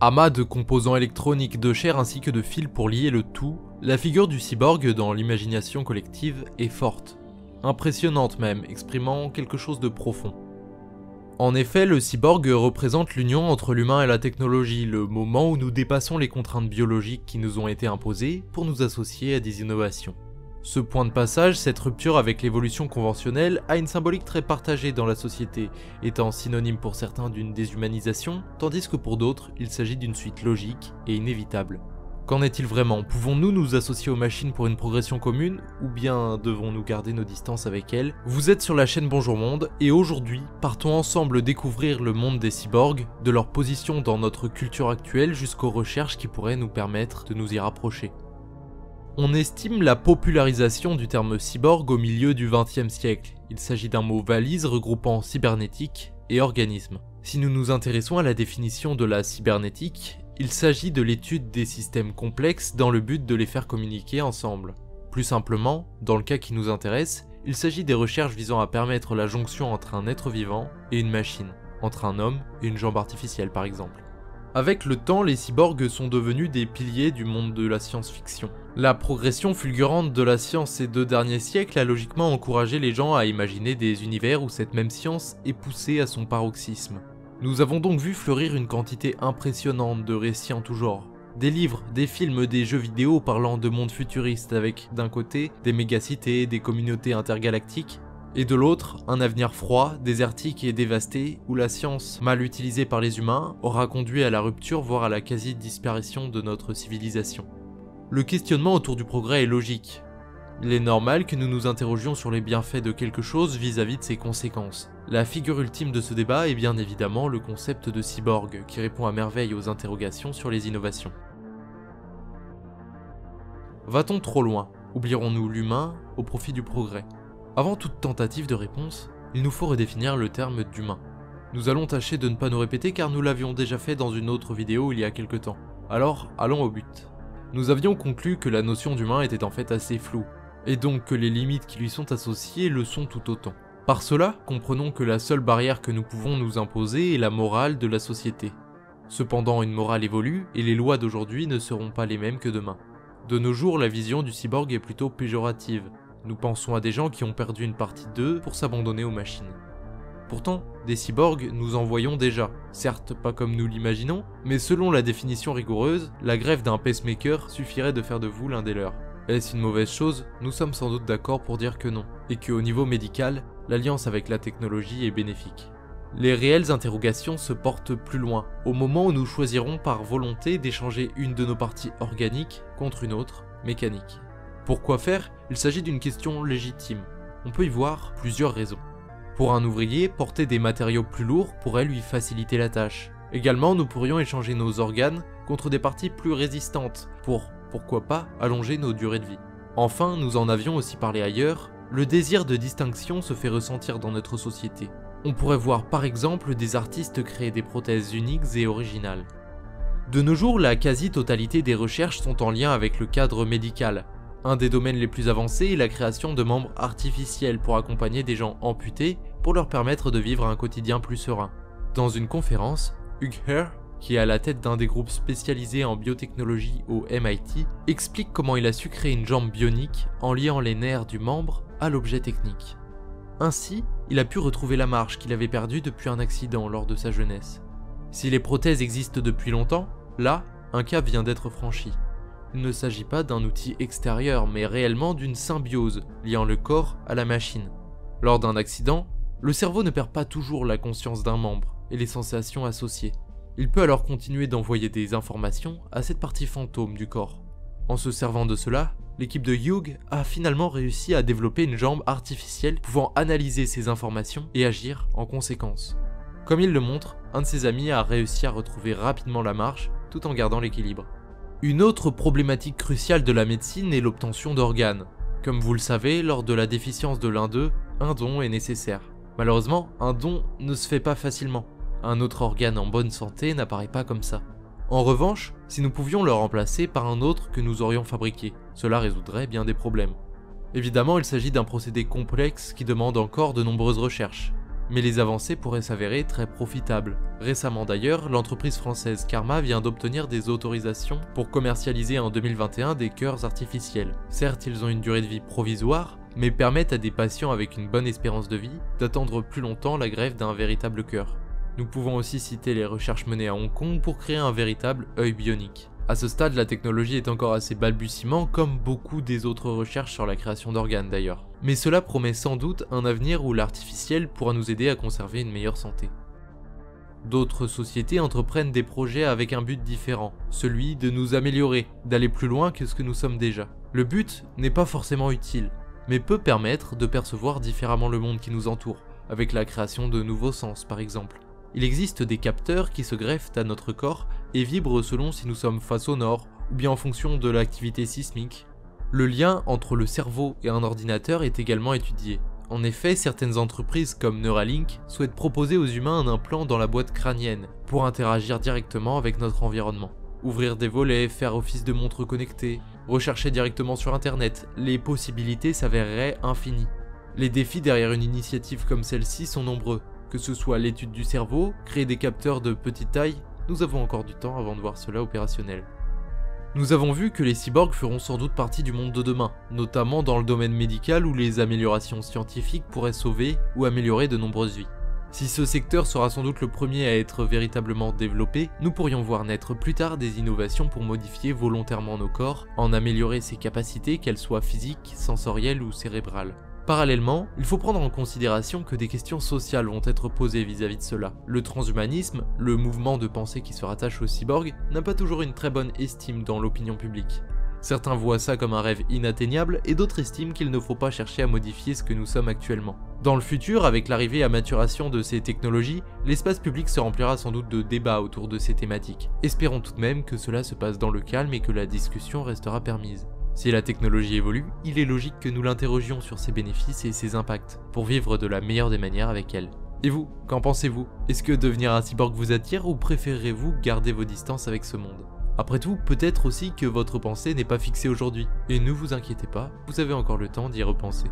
Amas de composants électroniques, de chair ainsi que de fils pour lier le tout, la figure du cyborg dans l'imagination collective est forte. Impressionnante même, exprimant quelque chose de profond. En effet, le cyborg représente l'union entre l'humain et la technologie, le moment où nous dépassons les contraintes biologiques qui nous ont été imposées pour nous associer à des innovations. Ce point de passage, cette rupture avec l'évolution conventionnelle, a une symbolique très partagée dans la société, étant synonyme pour certains d'une déshumanisation, tandis que pour d'autres, il s'agit d'une suite logique et inévitable. Qu'en est-il vraiment? Pouvons-nous nous associer aux machines pour une progression commune, ou bien devons-nous garder nos distances avec elles? Vous êtes sur la chaîne Bonjour Monde, et aujourd'hui, partons ensemble découvrir le monde des cyborgs, de leur position dans notre culture actuelle jusqu'aux recherches qui pourraient nous permettre de nous y rapprocher. On estime la popularisation du terme cyborg au milieu du XXe siècle. Il s'agit d'un mot valise regroupant cybernétique et organisme. Si nous nous intéressons à la définition de la cybernétique, il s'agit de l'étude des systèmes complexes dans le but de les faire communiquer ensemble. Plus simplement, dans le cas qui nous intéresse, il s'agit des recherches visant à permettre la jonction entre un être vivant et une machine, entre un homme et une jambe artificielle par exemple. Avec le temps, les cyborgs sont devenus des piliers du monde de la science-fiction. La progression fulgurante de la science ces 2 derniers siècles a logiquement encouragé les gens à imaginer des univers où cette même science est poussée à son paroxysme. Nous avons donc vu fleurir une quantité impressionnante de récits en tout genre. Des livres, des films, des jeux vidéo parlant de mondes futuristes avec, d'un côté, des mégacités, des communautés intergalactiques, et de l'autre, un avenir froid, désertique et dévasté, où la science, mal utilisée par les humains, aura conduit à la rupture voire à la quasi-disparition de notre civilisation. Le questionnement autour du progrès est logique. Il est normal que nous nous interrogions sur les bienfaits de quelque chose vis-à-vis de ses conséquences. La figure ultime de ce débat est bien évidemment le concept de cyborg, qui répond à merveille aux interrogations sur les innovations. Va-t-on trop loin? Oublierons-nous l'humain au profit du progrès? Avant toute tentative de réponse, il nous faut redéfinir le terme d'humain. Nous allons tâcher de ne pas nous répéter car nous l'avions déjà fait dans une autre vidéo il y a quelque temps. Alors, allons au but. Nous avions conclu que la notion d'humain était en fait assez floue, et donc que les limites qui lui sont associées le sont tout autant. Par cela, comprenons que la seule barrière que nous pouvons nous imposer est la morale de la société. Cependant, une morale évolue, et les lois d'aujourd'hui ne seront pas les mêmes que demain. De nos jours, la vision du cyborg est plutôt péjorative. Nous pensons à des gens qui ont perdu une partie d'eux pour s'abandonner aux machines. Pourtant, des cyborgs, nous en voyons déjà. Certes, pas comme nous l'imaginons, mais selon la définition rigoureuse, la greffe d'un pacemaker suffirait de faire de vous l'un des leurs. Est-ce une mauvaise chose? Nous sommes sans doute d'accord pour dire que non, et qu'au niveau médical, l'alliance avec la technologie est bénéfique. Les réelles interrogations se portent plus loin, au moment où nous choisirons par volonté d'échanger une de nos parties organiques contre une autre, mécanique. Pourquoi faire? Il s'agit d'une question légitime. On peut y voir plusieurs raisons. Pour un ouvrier, porter des matériaux plus lourds pourrait lui faciliter la tâche. Également, nous pourrions échanger nos organes contre des parties plus résistantes pour, pourquoi pas, allonger nos durées de vie. Enfin, nous en avions aussi parlé ailleurs, le désir de distinction se fait ressentir dans notre société. On pourrait voir par exemple des artistes créer des prothèses uniques et originales. De nos jours, la quasi-totalité des recherches sont en lien avec le cadre médical. Un des domaines les plus avancés est la création de membres artificiels pour accompagner des gens amputés pour leur permettre de vivre un quotidien plus serein. Dans une conférence, Hugh Herr, qui est à la tête d'un des groupes spécialisés en biotechnologie au MIT, explique comment il a su créer une jambe bionique en liant les nerfs du membre à l'objet technique. Ainsi, il a pu retrouver la marche qu'il avait perdue depuis un accident lors de sa jeunesse. Si les prothèses existent depuis longtemps, là, un cap vient d'être franchi. Il ne s'agit pas d'un outil extérieur, mais réellement d'une symbiose liant le corps à la machine. Lors d'un accident, le cerveau ne perd pas toujours la conscience d'un membre et les sensations associées. Il peut alors continuer d'envoyer des informations à cette partie fantôme du corps. En se servant de cela, l'équipe de Hugh a finalement réussi à développer une jambe artificielle pouvant analyser ces informations et agir en conséquence. Comme il le montre, un de ses amis a réussi à retrouver rapidement la marche tout en gardant l'équilibre. Une autre problématique cruciale de la médecine est l'obtention d'organes. Comme vous le savez, lors de la déficience de l'un d'eux, un don est nécessaire. Malheureusement, un don ne se fait pas facilement. Un autre organe en bonne santé n'apparaît pas comme ça. En revanche, si nous pouvions le remplacer par un autre que nous aurions fabriqué, cela résoudrait bien des problèmes. Évidemment, il s'agit d'un procédé complexe qui demande encore de nombreuses recherches. mais les avancées pourraient s'avérer très profitables. Récemment d'ailleurs, l'entreprise française Karma vient d'obtenir des autorisations pour commercialiser en 2021 des cœurs artificiels. Certes, ils ont une durée de vie provisoire, mais permettent à des patients avec une bonne espérance de vie d'attendre plus longtemps la greffe d'un véritable cœur. Nous pouvons aussi citer les recherches menées à Hong Kong pour créer un véritable œil bionique. À ce stade, la technologie est encore assez balbutiement, comme beaucoup des autres recherches sur la création d'organes d'ailleurs. Mais cela promet sans doute un avenir où l'artificiel pourra nous aider à conserver une meilleure santé. D'autres sociétés entreprennent des projets avec un but différent, celui de nous améliorer, d'aller plus loin que ce que nous sommes déjà. Le but n'est pas forcément utile, mais peut permettre de percevoir différemment le monde qui nous entoure, avec la création de nouveaux sens par exemple. Il existe des capteurs qui se greffent à notre corps et vibrent selon si nous sommes face au nord, ou bien en fonction de l'activité sismique. Le lien entre le cerveau et un ordinateur est également étudié. En effet, certaines entreprises comme Neuralink souhaitent proposer aux humains un implant dans la boîte crânienne pour interagir directement avec notre environnement. Ouvrir des volets, faire office de montre connectée, rechercher directement sur internet, les possibilités s'avéreraient infinies. Les défis derrière une initiative comme celle-ci sont nombreux. Que ce soit l'étude du cerveau, créer des capteurs de petite taille, nous avons encore du temps avant de voir cela opérationnel. Nous avons vu que les cyborgs feront sans doute partie du monde de demain, notamment dans le domaine médical où les améliorations scientifiques pourraient sauver ou améliorer de nombreuses vies. Si ce secteur sera sans doute le premier à être véritablement développé, nous pourrions voir naître plus tard des innovations pour modifier volontairement nos corps, en améliorer ses capacités, qu'elles soient physiques, sensorielles ou cérébrales. Parallèlement, il faut prendre en considération que des questions sociales vont être posées vis-à-vis de cela. Le transhumanisme, le mouvement de pensée qui se rattache aux cyborgs, n'a pas toujours une très bonne estime dans l'opinion publique. Certains voient ça comme un rêve inatteignable et d'autres estiment qu'il ne faut pas chercher à modifier ce que nous sommes actuellement. Dans le futur, avec l'arrivée à maturation de ces technologies, l'espace public se remplira sans doute de débats autour de ces thématiques. Espérons tout de même que cela se passe dans le calme et que la discussion restera permise. Si la technologie évolue, il est logique que nous l'interrogions sur ses bénéfices et ses impacts, pour vivre de la meilleure des manières avec elle. Et vous, qu'en pensez-vous? Est-ce que devenir un cyborg vous attire ou préférez-vous garder vos distances avec ce monde? Après tout, peut-être aussi que votre pensée n'est pas fixée aujourd'hui, et ne vous inquiétez pas, vous avez encore le temps d'y repenser.